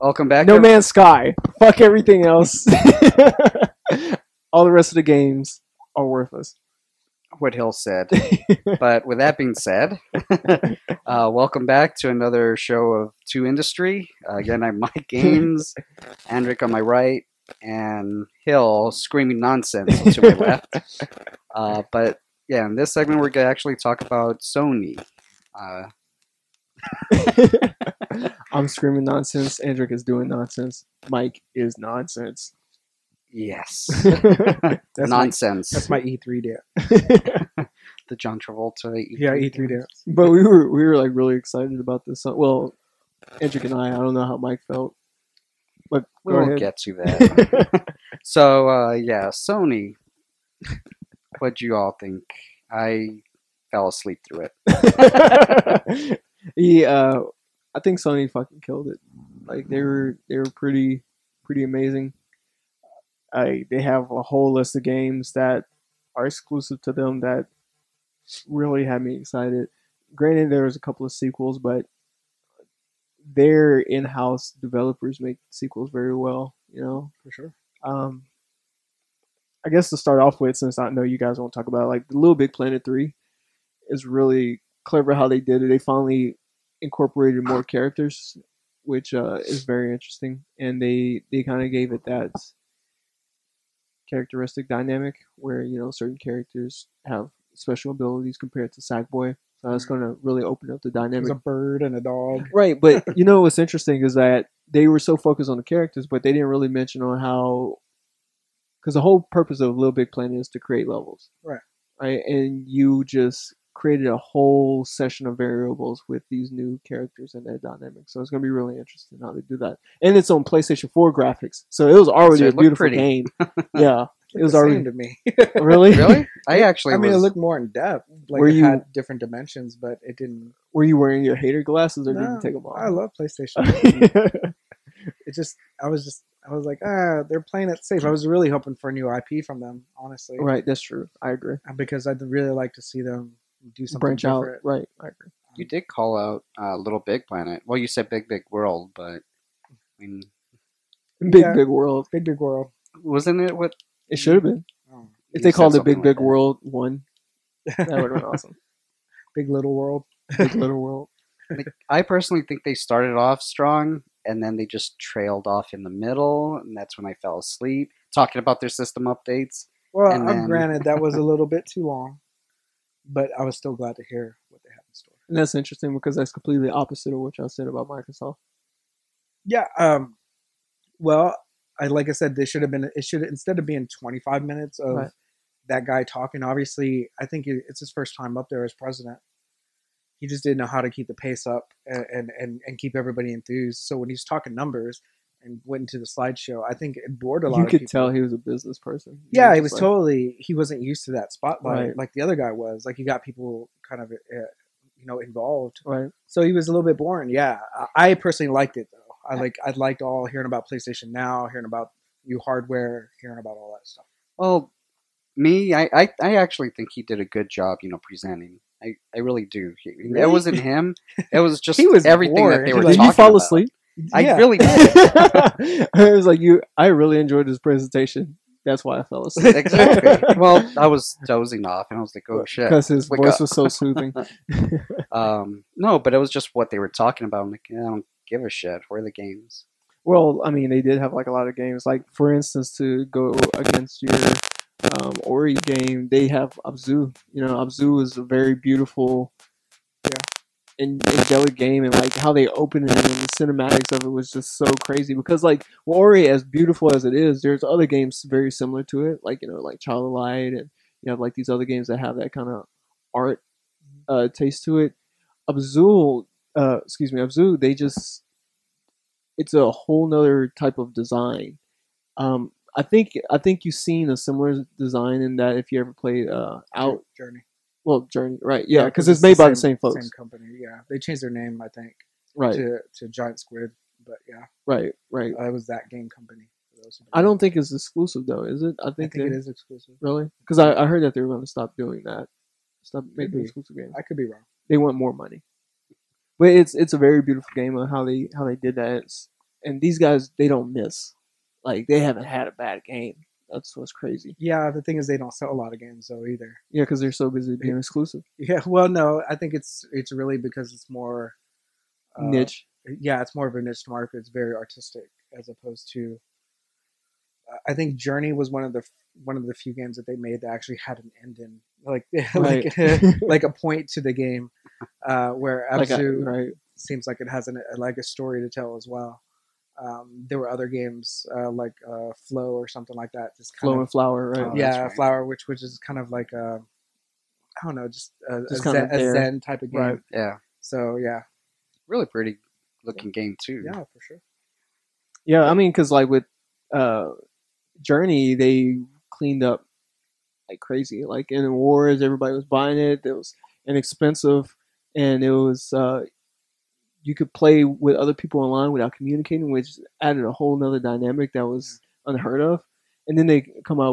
Welcome back. No Man's Sky. Fuck everything else. All the rest of the games are worthless. What Hill said. But with that being said, welcome back to another show of Two Industry. Again, I'm Mike Games, Andrick on my right, and Hill screaming nonsense to my left. But yeah, in this segment, we're going to actually talk about Sony. I'm screaming nonsense. Andrick is doing nonsense. Mike is nonsense. Yes. That's Nonsense. That's my E3 dance. The John Travolta E3. Yeah, E3 dance. But we were like really excited about this. Well, Andrick and I don't know how Mike felt. But go We'll ahead. get to that. So, yeah, Sony. What'd you all think? I fell asleep through it. I think Sony fucking killed it. Like they were pretty amazing. They have a whole list of games that are exclusive to them that really had me excited. Granted, there was a couple of sequels, but their in-house developers make sequels very well. You know, For sure. I guess to start off with, since I know you guys won't talk about it, like the Little Big Planet 3 is really clever how they did it. They finally incorporated more characters, which is very interesting, and they kind of gave it that characteristic dynamic where, you know, certain characters have special abilities compared to Sackboy. So that's going to really open up the dynamic. There's a bird and a dog. Right, but you know what's interesting is that they were so focused on the characters, but they didn't really mention on how, because the whole purpose of Little Big Planet is to create levels. Right. Right, and you just created a whole session of variables with these new characters and their dynamics. So it's going to be really interesting how they do that. And it's on PlayStation 4 graphics. So it was already So a it looked beautiful pretty. game. Yeah. It was the already same to me. really. Really? I mean, it looked more in depth. Like Were it you- had different dimensions, but it didn't. Were you wearing your hater glasses or did No, you take them off? I love PlayStation. It just, I was like, they're playing it safe. I was really hoping for a new IP from them, honestly. Right, that's true. I agree. Because I'd really like to see them do something Branch out. different. Right, I agree. You did call out Little Big Planet. Well, you said Big Big World, but I mean, Big World. Big World. wasn't it what It should have been. Oh, If you they said called it something Big like Big that. World 1, that would have been awesome. Big Little World. Big Little World. Like, I personally think they started off strong and then they just trailed off in the middle, and that's when I fell asleep talking about their system updates. Well, And then- granted, that was a little bit too long, but I was still glad to hear what they have in store. And that's interesting because that's completely opposite of what y'all said about Microsoft. Yeah. Well, like I said, they should have been. It should, instead of being 25 minutes of Right. that guy talking. Obviously, I think it's his first time up there as president. He just didn't know how to keep the pace up and keep everybody enthused. So when he's talking numbers and went into the slideshow, I think it bored a lot You of could people. tell he was a business person. Yeah, he just was like- totally. He wasn't used to that spotlight Right. like the other guy was. Like, you got people kind of, involved. Right. So he was a little bit boring. Yeah, I personally liked it though. I liked all hearing about PlayStation Now, hearing about new hardware, hearing about all that stuff. Well, me, I actually think he did a good job, presenting. I really do. It Really? wasn't him. It was just He was everything that bored. they were Did Did talking you fall about. asleep? I Yeah. really did. I was like, I really enjoyed this presentation. That's why I fell asleep. Exactly. Well, I was dozing off, and I was like, "Oh shit!" Because his Wake voice up. was so soothing. No, but it was just what they were talking about. I'm like, I don't give a shit. Where are the games? Well, I mean, they did have like a lot of games. Like, for instance, to go against your Ori game, they have Abzu. Abzu is a very beautiful, and angelic game, and like how they open it and the cinematics of it was just so crazy. Because like Ori, as beautiful as it is, there's other games very similar to it, like like Child of Light, and you have like these other games that have that kind of art taste to it. Abzu, Abzu, it's a whole nother type of design. I think you've seen a similar design in that if you ever played Out. Journey, right? Yeah, because it's made by the same folks. Same company. Yeah, they changed their name, I think, Right, to Giant Squid. But yeah, right. it was that game company. For those who I don't think it's exclusive though, is it? I I think, think it is exclusive. Really, because I heard that they were going to stop doing that. Stop making be. exclusive games. I could be wrong. They want more money. But it's a very beautiful game on how they did that. and these guys, they don't miss. Like, they haven't had a bad game. That's what's crazy. Yeah, the thing is they don't sell a lot of games though either. Yeah, because they're so busy being exclusive. Yeah, well, no, I think it's really because it's more Niche. Yeah, it's more of a niche market. It's very artistic as opposed to. I think Journey was one of the few games that they made that actually had an ending, like Right. like a point to the game, where Abzu Right. seems like it has a story to tell as well. There were other games like Flow or something like that. Just kind Flow of, and Flower, right? Oh, yeah, that's right. Flower, which is kind of like a, I don't know, just a kind of there. Zen type of game. Right. Yeah, So yeah, really pretty looking game too. yeah, for sure. Yeah, I mean, because like with Journey, they cleaned up like crazy. Like in Wars, everybody was buying it. It was inexpensive, and it was you could play with other people online without communicating, which added a whole nother dynamic that was unheard of. And then they're coming out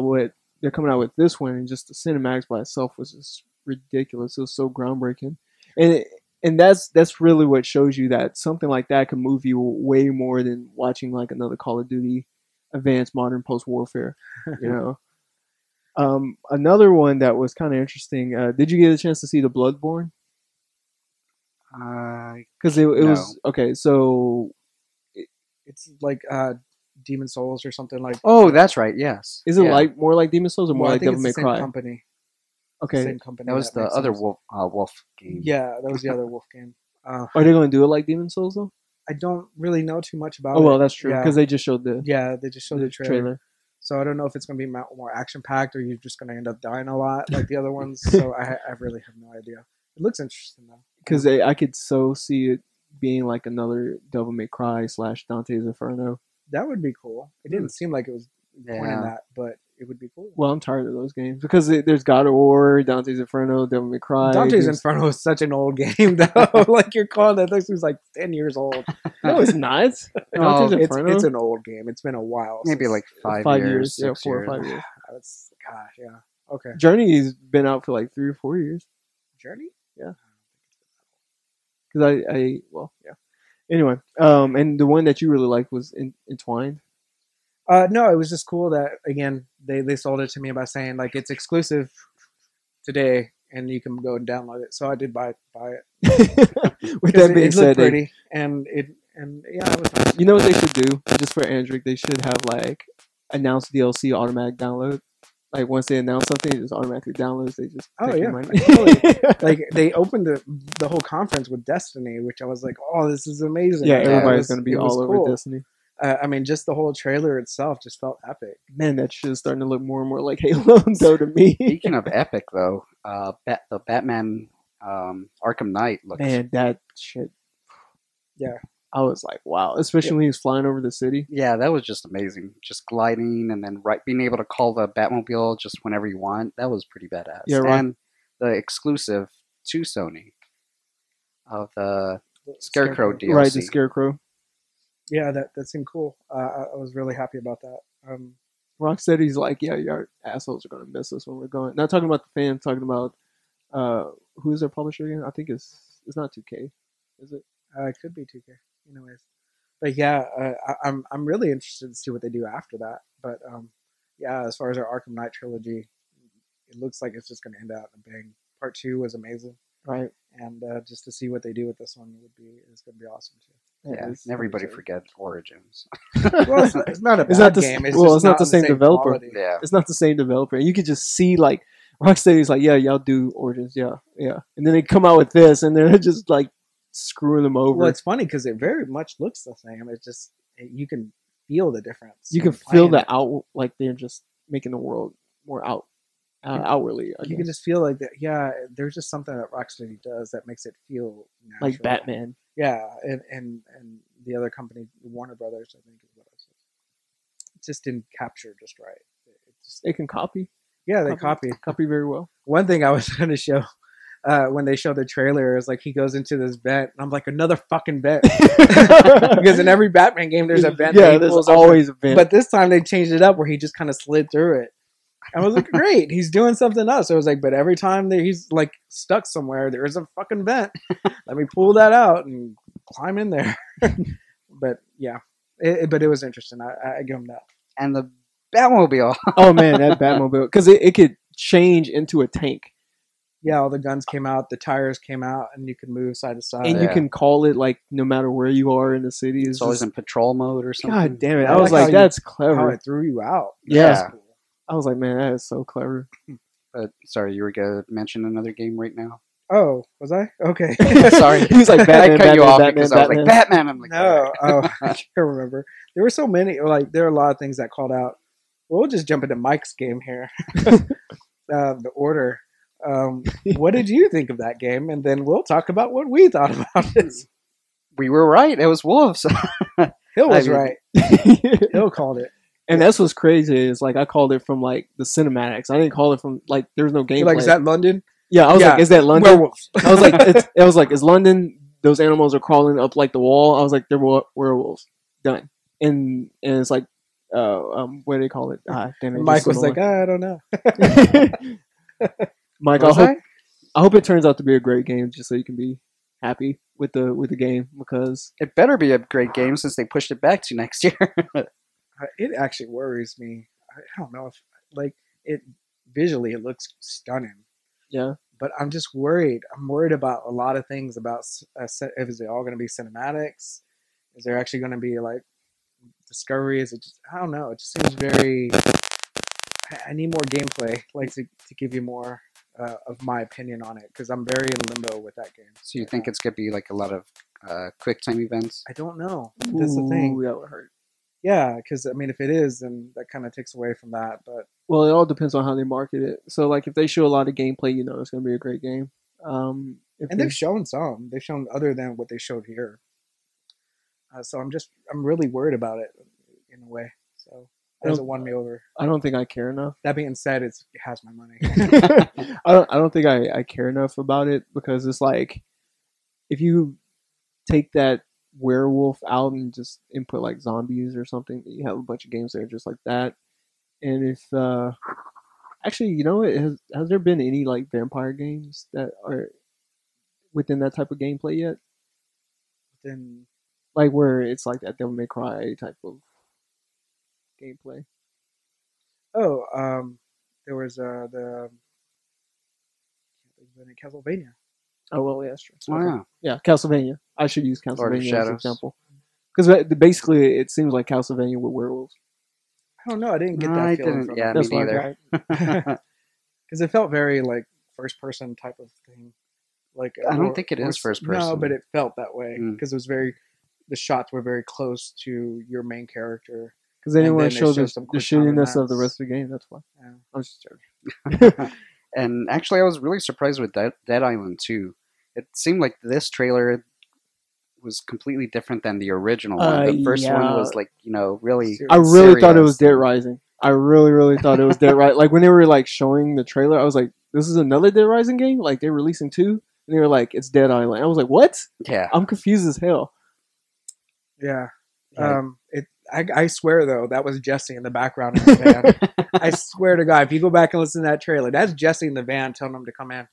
with this one, and just the cinematics by itself was just ridiculous. It was so groundbreaking, and that's really what shows you that something like that can move you way more than watching like another Call of Duty Advanced Modern Post Warfare, you know. Another one that was kind of interesting. Did you get a chance to see the Bloodborne? Because it No. was okay. So It's like Demon Souls or something like. Oh, that's right. Yes. is it Yeah. like more like Demon Souls or more Well, I like think Devil May it's the same Cry? company. Okay, Same company. That was the makes other sense. wolf game. Yeah, that was the other Wolf game. are they going to do it like Demon Souls though? I don't really know too much about Oh it. well, that's true Yeah. because they just showed the Yeah, they just showed the trailer. So I don't know if it's going to be more action packed or you're just going to end up dying a lot like the other ones. So I really have no idea. It looks interesting though. Because I could so see it being like another Devil May Cry / Dante's Inferno. That would be cool. It didn't seem like it was pointing Yeah. that, but it would be cool. Well, I'm tired of those games because there's God of War, Dante's Inferno, Devil May Cry. Dante's there's- Inferno is such an old game though. Like you're calling that this was like 10 years old. No, it's not. Oh, Dante's It's Inferno. an old game. It's been a while. Maybe since- like 5 years, years, yeah, 6 4 or years. 5 years. That's gosh, yeah. Okay. Journey's been out for like 3 or 4 years. Journey? Because yeah. Anyway, and the one that you really liked was Entwined. No, it was just cool that again they sold it to me by saying like it's exclusive today and you can go and download it. So I did buy it. With 'Cause that being it said, looked pretty and yeah, it was nice. you know what they should do just for Android? They should have like announced DLC automatic download. Like once they announce something, it just automatically downloads. They just Oh, take your yeah. money. Totally. Like they opened the whole conference with Destiny, which I was like, oh, this is amazing. yeah, It everybody's was- going to be it was all over cool. Destiny. I mean, just the whole trailer itself just felt epic. Man, that shit is starting to look more and more like Halo though to me. Speaking of epic, though, the Batman Arkham Knight looks. Man, that shit. Yeah. I was like, wow. Especially when he was flying over the city. Yeah, that was just amazing. Just gliding and then being able to call the Batmobile just whenever you want. That was pretty badass. Yeah, right. And the exclusive to Sony of the Scarecrow DLC. Right, the Scarecrow. Yeah, that seemed cool. I was really happy about that. Rocksteady's like, yeah, your assholes are going to miss us when we're going. Not talking about the fans, talking about who is their publisher again? I think it's not 2K, is it? It could be 2K, anyways. But yeah, I'm really interested to see what they do after that. But yeah, as far as our Arkham Knight trilogy, it looks like it's just going to end out in a bang. Part 2 was amazing, Right. and just to see what they do with this one is going to be awesome too. Yeah, it's everybody pretty forget Origins. Well, it's not a It's bad not the- game. It's well, just it's not the on same developer. quality. Yeah. It's not the same developer. And you could just see like Rocksteady's like, yeah, y'all do Origins, yeah. And then they come out with this and they're just like screwing them over. Well, it's funny because it very much looks the same. It's just you can feel the difference. you can when feel playing the it. out like they're just making the world more outwardly. I You can guess. just feel like that. Yeah, there's just something that Rocksteady does that makes it feel natural. Like Batman. Yeah, and the other company, Warner Brothers, I think is what I said. It just didn't capture just right. It just, They can copy. yeah, they copied. Copy very well. One thing I was going to show when they showed the trailer is like he goes into this vent, and I'm like, another fucking vent. Because in every Batman game, there's a vent. that Yeah, he there's pulls over. always a vent. But this time they changed it up where he just kind of slid through it. I was like, great, he's doing something else. I was like, but every time that he's like stuck somewhere, there is a fucking vent. Let me pull that out and climb in there. But yeah, But it was interesting. I give him that. And the Batmobile. Oh man, that Batmobile, because it could change into a tank, Yeah, all the guns came out, the tires came out, and you could move side to side. and you can call it like no matter where you are in the city. It's always in patrol mode or something. God damn it! I I was like like, how that's how clever. it threw you out. Yeah. That's cool. I was like, man, that is so clever. But sorry, you were gonna mention another game right now. Oh, was I? Okay. Sorry, He was like, Batman, I cut you Batman, off Batman, because I was like Batman. I'm like, No, oh, I can't remember. There were so many. Like there are a lot of things that called out. We'll just jump into Mike's game here. The Order. What did you think of that game? And then we'll talk about what we thought about it. we were right. It was wolves. Hill was I mean- right. Hill called it. And that's what's crazy is like I called it from like the cinematics. I didn't call it from like there was no gameplay. You're like, is that London? Yeah, I was Yeah. like, is that London? Werewolves. I was like, is London? Those animals are crawling up like the wall. I was like, they're werewolves. Done. And it's like, what do they call it? Ah, damn it. Mike was like, I don't know. Mike, Was I hope it turns out to be a great game, just so you can be happy with the game because It better be a great game since they pushed it back to next year. It actually worries me. I don't know if like it visually it looks stunning, yeah, but I'm just worried. I'm worried about a lot of things about if is it all going to be cinematics? Is there actually going to be like discovery? Is it just I don't know. It just seems very. I need more gameplay, like to give you more of my opinion on it because I'm very in limbo with that game. So you think it's gonna be like a lot of quick time events? I don't know. That's the thing. Ooh, that would hurt. Yeah, because I mean, if it is, then that kind of takes away from that. But Well, it all depends on how they market it. So, like, if they show a lot of gameplay, you know it's going to be a great game. and they've shown some. They've shown other than what they showed here. So I'm really worried about it in a way. So it hasn't won me over. I don't think I care enough. That being said, it has my money. I don't think I care enough about it because it's like if you take that werewolf out and just input like zombies or something, you have a bunch of games that are just like that. And if actually, you know, has there been any like vampire games that are within that type of gameplay yet? Then Like where it's like that Devil May Cry type of gameplay. there was the Castlevania. Oh well, yeah, that's true. Oh, yeah. Yeah, Castlevania. I should use Lord of Castlevania as an Shadows. example because basically it seems like Castlevania with werewolves. I don't know. I didn't get that I feeling didn't. from Yeah, it. me That's why I neither. Because it felt very like first person type of thing. Like I don't think it is first No, person. but it felt that way Mm. because it was the shots were very close to your main character. Because they didn't And want then to they show show the some quick shittiness time of the events. rest of the game. That's why. Yeah. I was just joking. And actually, I was really surprised with Dead Island 2. It seemed like this trailer was completely different than the original one. The first one yeah. was like, really. Serious. I really thought it serious. was Dead Rising. I really thought it was Dead Rising. Like when they were like showing the trailer, I was like, "This is another Dead Rising game." Like they're releasing 2, and they were like, "It's Dead Island." I was like, "What?" Yeah. I'm confused as hell. Yeah. Yeah. I swear though, that was Jesse in the background in the van. I swear to God, if you go back and listen to that trailer, that's Jesse in the van telling him to come in.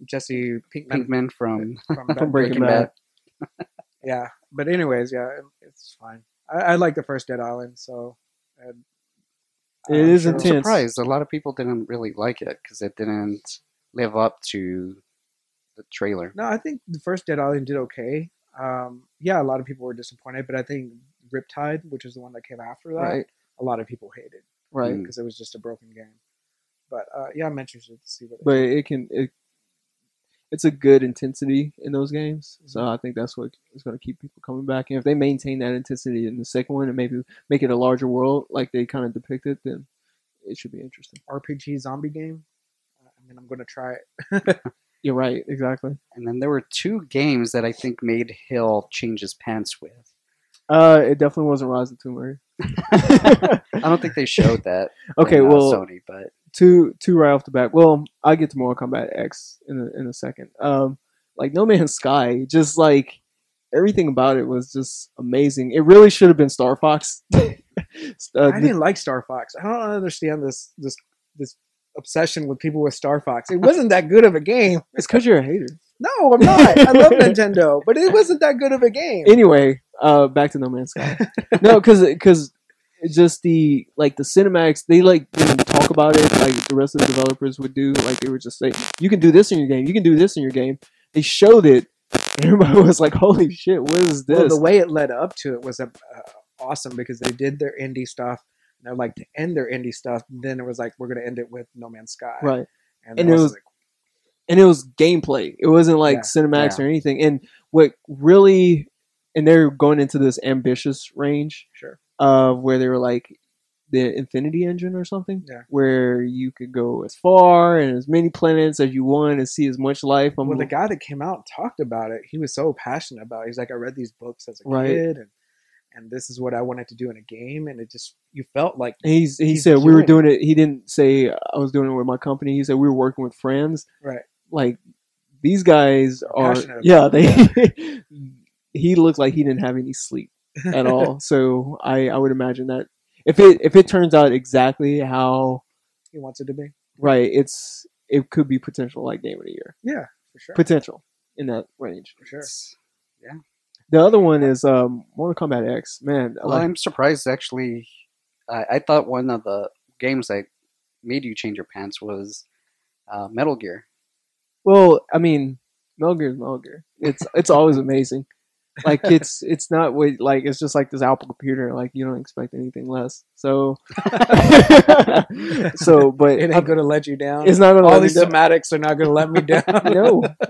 Jesse Pinkman Pinkman from From Breaking Breaking Bad. Yeah, but anyways, yeah, it's fine. I like the first Dead Island, so It is I'm intense. surprised a lot of people didn't really like it because it didn't live up to the trailer. No, I think the first Dead Island did okay. Yeah, a lot of people were disappointed, but I think Riptide, which is the one that came after that, Right. a lot of people hated Right. because it was just a broken game. But yeah, I'm interested to see what. But it's a good intensity in those games. So I think that's what is going to keep people coming back. And if they maintain that intensity in the second one and maybe make it a larger world like they kind of depicted, then it should be interesting. RPG zombie game. I mean, I'm going to try it. You're right, exactly. And then there were 2 games that I think made Hill change his pants with. It definitely wasn't Rise of Tomb Raider. I don't think they showed that. Okay, in, well, Sony, but two right off the bat. Well, I'll get to Mortal Kombat X in a second. Like No Man's Sky, just like everything about it was just amazing. It really should have been Star Fox. I didn't like Star Fox. I don't understand this obsession with people with Star Fox. It wasn't that good of a game. It's because you're a hater. No, I'm not. I love Nintendo, but it wasn't that good of a game. Anyway, Back to No Man's Sky. No, because just the cinematics, they didn't talk about it like the rest of the developers would do. Like they would just say, "You can do this in your game. You can do this in your game." They showed it, and everybody was like, "Holy shit, what is this?" Well, the way it led up to it was awesome because they did their indie stuff. And they're like to end their indie stuff. Then it was like we're gonna end it with No Man's Sky, right? And it was like, and it was gameplay. It wasn't like cinematics or anything. And what really, and they're going into this ambitious range, sure, of where they were like the Infinity Engine or something, yeah, where you could go as far and as many planets as you want and see as much life. Well, the guy that came out and talked about it, he was so passionate about it. He's like, I read these books as a kid, and this is what I wanted to do in a game, and it just, you felt like he said we were doing it. He didn't say I was doing it with my company. He said we were working with friends. Right. Like these guys are, he looked like he didn't have any sleep at all. So I would imagine that if it turns out exactly how he wants it to be, right, it could be potential like game of the year. Yeah, for sure. Potential in that range. For sure. Yeah. The other one is Mortal Kombat X. Man, well, I'm surprised actually. I thought one of the games that made you change your pants was Metal Gear. Well, I mean, Metal Gear is Metal Gear. It's always amazing. Like it's not what, like it's just like this Apple computer. Like you don't expect anything less. So but it ain't gonna let you down. It's not gonna. All these cinematics are not gonna let me down.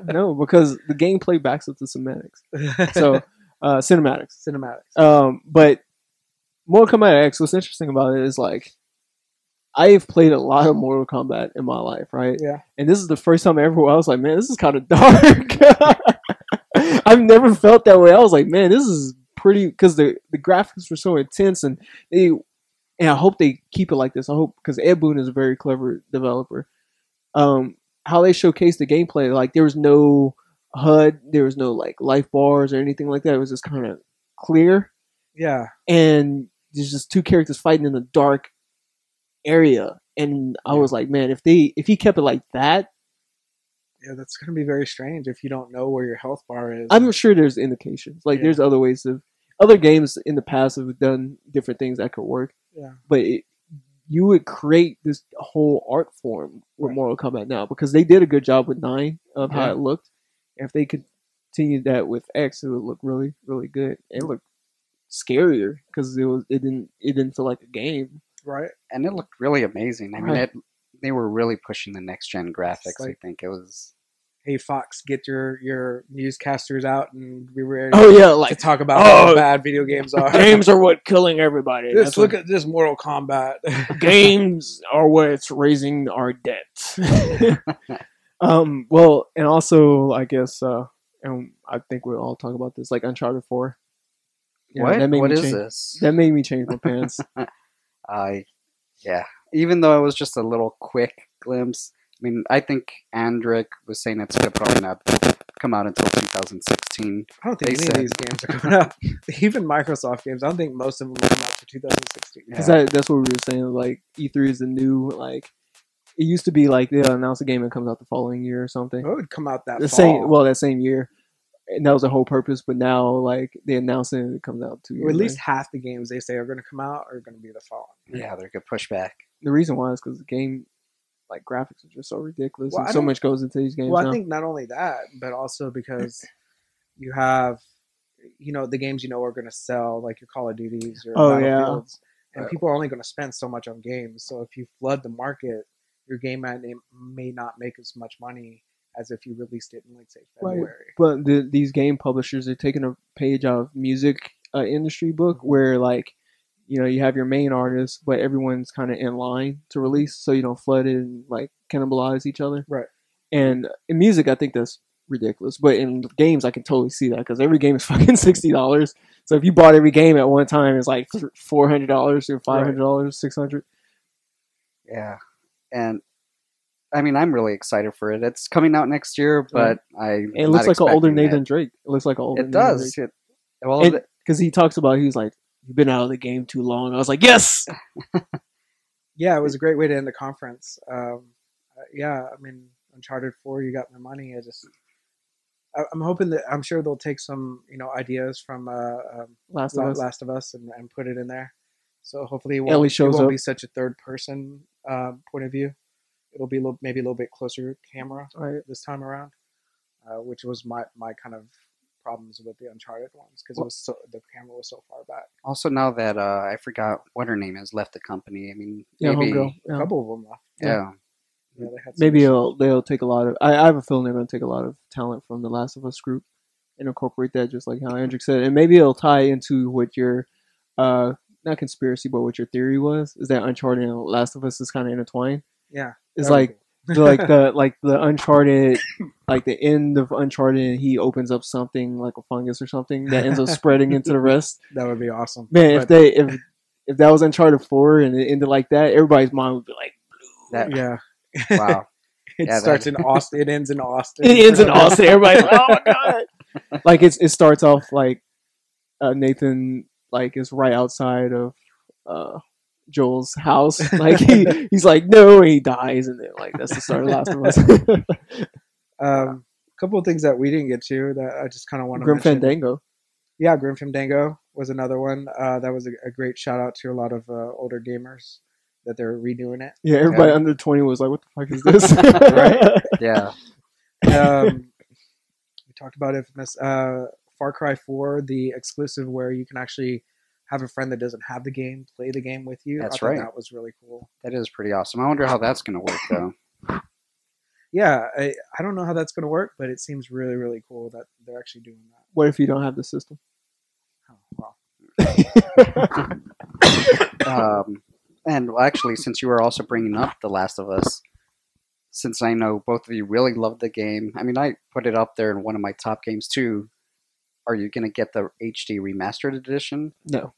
No, because the gameplay backs up the cinematics. So cinematics. But Mortal Kombat X. What's interesting about it is like I've played a lot of Mortal Kombat in my life, right? Yeah. And this is the first time ever where I was like, man, this is kind of dark. I've never felt that way. I was like, man, this is pretty, because the graphics were so intense, and I hope they keep it like this. I hope, because Ed Boon is a very clever developer. How they showcased the gameplay, like there was no HUD, there was no like life bars or anything like that. It was just kind of clear. Yeah. And there's just two characters fighting in the dark area, and I was like, man, if he kept it like that, that's going to be very strange if you don't know where your health bar is. I'm sure there's indications, like there's other ways of, other games in the past have done different things that could work, but you would create this whole art form with Mortal Kombat now, because they did a good job with 9 of how it looked. If they continued that with X, it would look really, really good. It looked scarier because it didn't feel like a game. Right. And it looked really amazing. I mean, they were really pushing the next gen graphics. Like, I think it was. Hey Fox, get your newscasters out and be ready. To talk about how bad video games are. Games are what killing everybody. Just look at this Mortal Kombat. Games are what's raising our debt. Well, and also I guess, and I think we'll all talk about this, like Uncharted 4. What is this? That made me change my pants. Even though it was just a little quick glimpse, I mean, I think Andrick was saying it's going to probably not come out until 2016. I don't think any of these games are coming out. Even Microsoft games, I don't think most of them will come out for 2016. Because that's what we were saying. Like E3 is the new, like, it used to be like they'll announce a game and it comes out the following year or something. It would come out that same year. And that was the whole purpose, but now like they announce it and it comes out 2 years. Or at least half the games they say are going to come out are going to be the following. Yeah, they're good pushback. The reason why is because the game, like graphics, are just so ridiculous, and so much goes into these games. Well, now. I think not only that, but also because you have, the games are going to sell, like your Call of Duties or Battlefields, and people are only going to spend so much on games. So if you flood the market, your game may not make as much money as if you released it in, like, say, February. Right. But these game publishers are taking a page out of music industry book where, like, you have your main artists, but everyone's kind of in line to release, so you don't flood it and, like, cannibalize each other. Right. And in music, I think that's ridiculous. But in games, I can totally see that, because every game is fucking $60. So if you bought every game at one time, it's like $400 or $500, $600. Yeah. And I mean, I'm really excited for it. It's coming out next year, but it looks like an older Nathan Drake. It looks like an older. It does. Because he talks about, he's like, "You've been out of the game too long." I was like, "Yes." Yeah, it was a great way to end the conference. I mean, Uncharted 4, you got my money. I'm hoping that I'm sure they'll take some ideas from Last of Us. Last of Us and put it in there. So hopefully Ellie shows it won't up. be such a third person point of view. It'll be maybe a little bit closer camera this time around, which was my kind of problems with the Uncharted ones because it was the camera was so far back. Also, now that I forgot what her name is, left the company. I mean, Yeah, maybe homegirl. A couple of them left. yeah. Yeah, they had some Maybe issues. they'll take a lot of. I have a feeling they're going to take a lot of talent from the Last of Us group and incorporate that, just like how Andrew said, and maybe it'll tie into what your, not conspiracy, but what your theory was. Is that Uncharted and Last of Us is kind of intertwined? Yeah, It's that'd be like cool. the Uncharted, like the end of Uncharted, and he opens up something like a fungus or something that ends up spreading into the rest. That would be awesome. Man, But, if that was Uncharted 4 and it ended like that, everybody's mind would be like, That yeah, wow. it Yeah, starts that- in Austin. It ends in Austin. it ends in Austin. Everybody's like, oh my god! Like it starts off like Nathan like is right outside of Joel's house. Like he's like no, and he dies, and then like that's the start of Last of Us. A couple of things that we didn't get to that I just kind of want to Grim mention. Fandango. Yeah, Grim Fandango was another one. That was a great shout out to a lot of older gamers that they're redoing it. Yeah, everybody Yeah. under 20 was like, "What the fuck is this?" Right? Yeah. We talked about Infamous. Far Cry 4, the exclusive where you can actually have a friend that doesn't have the game play the game with you. That's I thought right. That was really cool. That is pretty awesome. I wonder how that's going to work, though. Yeah, I don't know how that's going to work, but it seems really, really cool that they're actually doing that. What if you don't have the system? Oh, wow. And actually, since you were also bringing up The Last of Us, since I know both of you really love the game, I mean, I put it up there in one of my top games too. Are you going to get the HD remastered edition? No.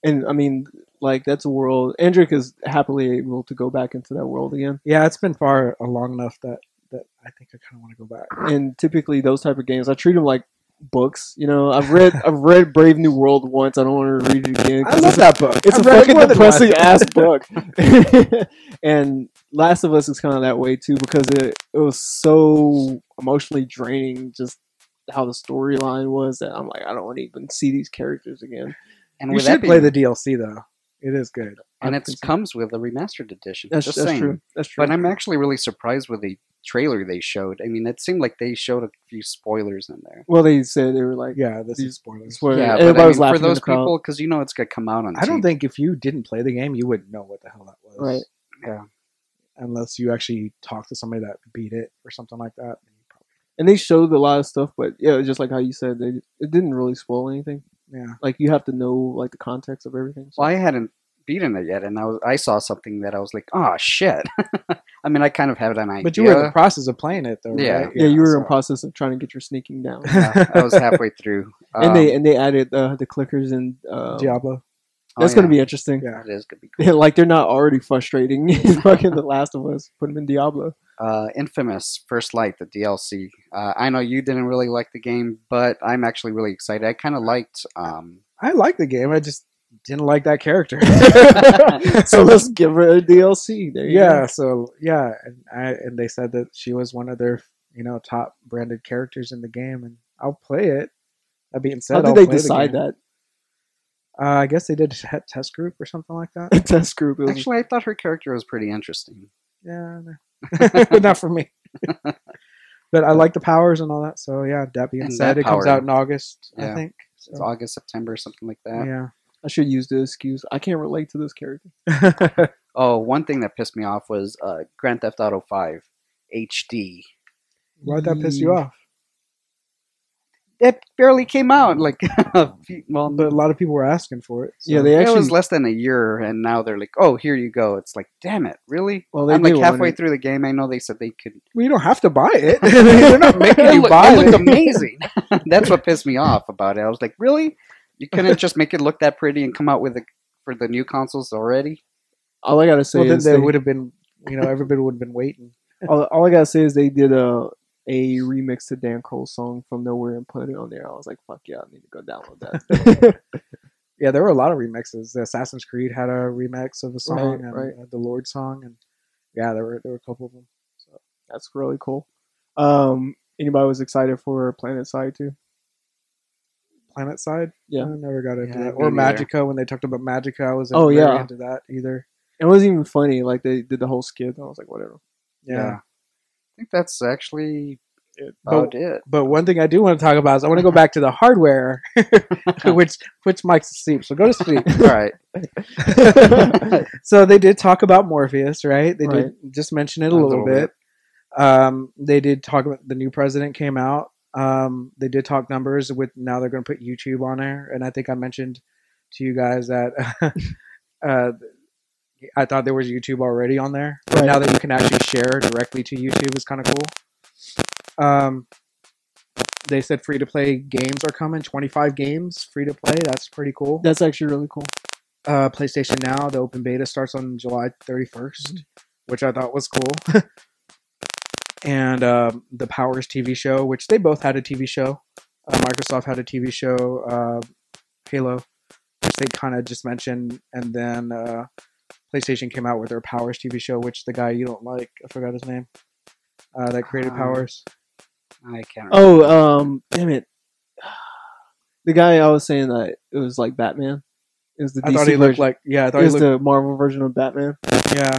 And I mean, like that's a world. Andric is happily able to go back into that world again. Yeah, it's been far long enough that I think I kind of want to go back. And typically, those type of games, I treat them like books. You know, I've read Brave New World once. I don't want to read it again. I love that book. It's I've a read it fucking more than once. depressing ass book. And Last of Us is kind of that way too because it was so emotionally draining. Just how the storyline was that I'm like, I don't want to even see these characters again. And You with should that play being, the DLC though. It is good. and it comes with a remastered edition. That's Just that's saying. true. That's true. But I'm actually really surprised with the trailer they showed. I mean, it seemed like they showed a few spoilers in there. Well, they said they were like, Yeah, this These is spoilers. spoilers. Yeah, Everybody but I was mean, laughing for in those the crowd. people, because you know it's going to come out on I don't TV. think if you didn't play the game, you wouldn't know what the hell that was. Right. Yeah. Unless you actually talk to somebody that beat it or something like that. Then you probably, And they showed a lot of stuff, but yeah, just like how you said, it didn't really spoil anything. yeah. Like you have to know like the context of everything. So. Well, I hadn't beaten it yet, and I saw something that I was like, oh, shit. I mean, I kind of had an idea. But you were in the process of playing it though, Yeah. right? Yeah, you were in so- process of trying to get your sneaking down. Yeah, I was halfway through. And they added the clickers and Diablo. that's going to be interesting. Yeah. It is going to be cool. Like they're not already frustrating. Fucking The Last of Us. Put them in Diablo. Infamous First Light, the DLC. I know you didn't really like the game, but I'm actually really excited. I kind of liked. I like the game. I just didn't like that character. So let's give her a DLC. There you yeah. go. So yeah, and they said that she was one of their top branded characters in the game, and I'll play it. That being said, How did I'll they play the decide game. that? I guess they did a test group or something like that. Test group. It was, Actually, I thought her character was pretty interesting. Yeah, not for me. But I like the powers and all that. So yeah, that being And said, that it comes power- out in August, I Yeah. think. It's So, August, September, something like that. yeah. I should use the excuse. I can't relate to this character. Oh, one thing that pissed me off was Grand Theft Auto 5 HD. Why'd that piss you off? It barely came out. Like, well, But a lot of people were asking for it. So. Yeah, they it actually. was less than a year, and now they're like, "Oh, here you go." It's like, damn it, really? Well, they I'm like did want halfway it. through the game. I know they said they could. Well, you don't have to buy it. They're not making you buy It looked it. amazing. That's what pissed me off about it. I was like, really? You couldn't just make it look that pretty and come out with it for the new consoles already? All I gotta say Well, then is they would have been, everybody would have been waiting. all I gotta say is they did a remix to Dan Cole's song from Nowhere and put it on there. I was like, fuck yeah, I need to go download that. Yeah, there were a lot of remixes. Assassin's Creed had a remix of a song, Right. and the Lord song, and yeah, there were a couple of them. So That's really cool. Anybody was excited for Planet Side too? Planet Side. Yeah. I never got into Yeah, that. me Or neither. Magica, when they talked about Magica, I wasn't Oh, very yeah. into that either. It wasn't even funny. Like they did the whole skit. I was like, whatever. Yeah. I think that's actually But, about it. but one thing I do want to talk about is I want to go back to the hardware, which Mike's asleep. So go to sleep. All right. So they did talk about Morpheus, right? They Right. did just mention it a little bit. They did talk about the new president came out. They did talk numbers with now they're going to put YouTube on there, and I think I mentioned to you guys that I thought there was YouTube already on there, but Right. now that you can actually share directly to YouTube is kind of cool. They said free to play games are coming. 25 games free to play. That's pretty cool. That's actually really cool. PlayStation Now, the open beta starts on July 31st, which I thought was cool. And the Powers TV show, which they both had a TV show. Microsoft had a TV show, Halo, which they kind of just mentioned. And then PlayStation came out with their Powers TV show, which the guy you don't like, I forgot his name, that created Powers. I can't remember. Oh, damn it. The guy I was saying that it was like Batman. It was the DC I thought he looked version. like, yeah, I It thought he was looked, the Marvel version of Batman. yeah.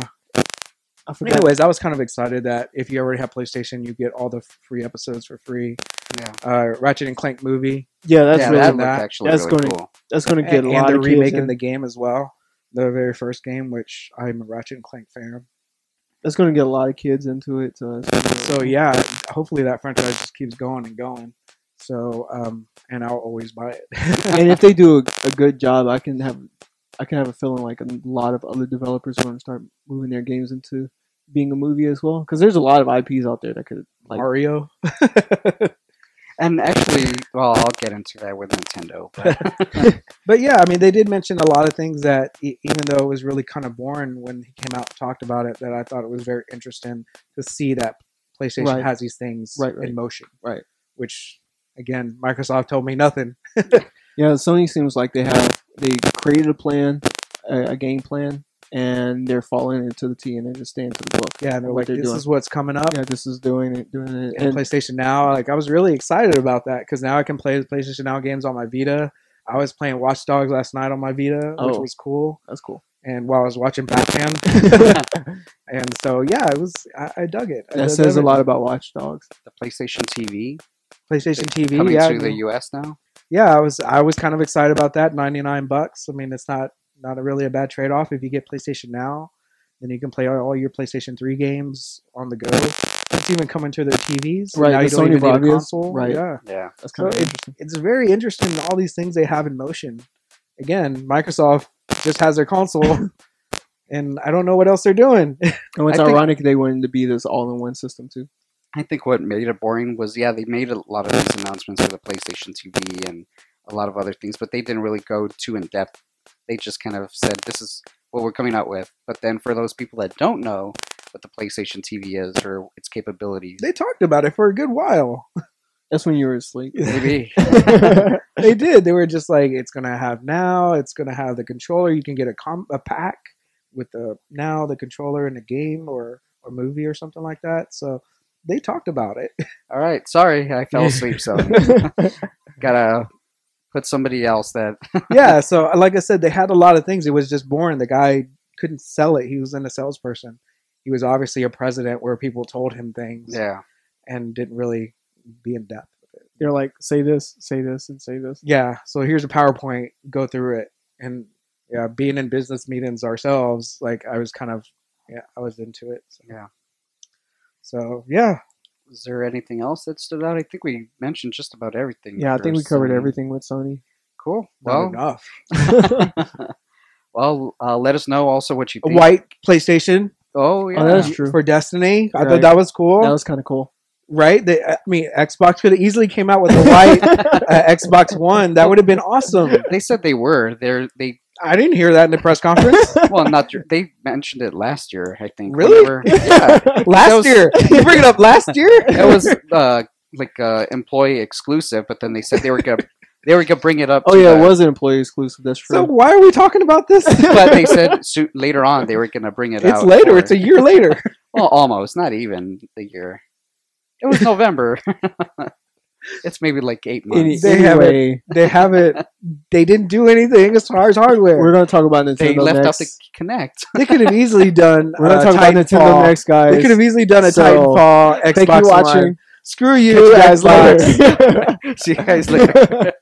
I forgot. Anyways, I was kind of excited that if you already have PlayStation, you get all the free episodes for free. Yeah. Ratchet and Clank movie, Yeah, that's yeah, really that looked that- actually that's really gonna- cool. that's going to get and a lot they're of kids remaking in. the game as well, the very first game, which I'm a Ratchet and Clank fan. That's going to get a lot of kids into it. So yeah, hopefully that franchise just keeps going and going. So and I'll always buy it. and if they do a good job, I can have a feeling like a lot of other developers are going to start moving their games into being a movie as well. Because there's a lot of IPs out there that could like Mario. And actually, well, I'll get into that with Nintendo. But But yeah, I mean, they did mention a lot of things that, even though it was really kind of boring when he came out and talked about it, that I thought it was very interesting to see that PlayStation Right. has these things Right. in motion. Right. Which, again, Microsoft told me nothing. Yeah, Sony seems like they created a plan, a game plan, and they're following it to the T, and they're just staying to the book. Yeah, and they're what like, this doing. is what's coming up. Yeah, this is doing it. And And PlayStation Now, like I was really excited about that because now I can play the PlayStation Now games on my Vita. I was playing Watch Dogs last night on my Vita, which Oh. was cool. that's cool. And while I was watching Batman, and so yeah, it was. I dug it. I That dug says a everything. lot about Watch Dogs. the PlayStation TV PlayStation TV. coming Yeah, to the US now. yeah. I was kind of excited about that. $99. I mean, it's not really a bad trade off if you get PlayStation Now. Then you can play all your PlayStation 3 games on the go. It's even coming to their TVs. Right, Now the you don't Sony even need a Bravia, console. right. Yeah. Yeah. That's kind of So interesting. It's very interesting all these things they have in motion. Again, Microsoft just has their console, and I don't know what else they're doing. And it's I think- ironic they wanted to be this all-in-one system too. I think what made it boring was, yeah, they made a lot of these announcements for the PlayStation TV and a lot of other things, but they didn't really go too in depth. They just kind of said, this is what we're coming out with. But then for those people that don't know what the PlayStation TV is or its capabilities, They talked about it for a good while. That's when you were asleep. maybe. They did. They were just like, it's gonna have Now. It's gonna have the controller. You can get a pack with the Now, the controller, and a game or movie or something like that. So they talked about it. All right. Sorry, I fell asleep, so gotta put somebody else that. Yeah. So like I said, they had a lot of things. It was just boring. The guy couldn't sell it. He wasn't a salesperson. He was obviously a president where people told him things Yeah. and didn't really be in depth with it. They're like, say this, and say this. Yeah. So here's a PowerPoint. Go through it. And yeah, being in business meetings ourselves, like I was kind of, I was into it. So. Yeah. So yeah. Is there anything else that stood out? I think we mentioned just about everything. Yeah, I think we covered Sony. everything with Sony. Cool. Not Well, enough. well, let us know also what you A think. white PlayStation Oh yeah. Oh, that's true. for Destiny. I Right. thought that was cool. That was kind of cool. Right? I mean, Xbox could have easily came out with a white Xbox One. That would have been awesome. They said they were. They I didn't hear that in the press conference. well, not your, they mentioned it last year. I think. Really? Whenever- yeah. Last was- year. You bring it up last year? It was like employee exclusive, but then they said they were gonna bring it up. Oh to yeah, the- it was an employee exclusive. That's true. So why are we talking about this? But they said later on they were gonna bring it out. It's later. for- It's a year later. well, almost not even the year. It was November. It's maybe like 8 months. Anyway, They haven't. They didn't do anything as far as hardware. we're gonna talk about Nintendo They left out next. the Connect. They could have easily done. We're gonna talk about Nintendo Titanfall. next, guys. They could have easily done a So, Titanfall Xbox Thank you for Live. watching. Screw Catch you, you guys Xbox. later. See you guys later.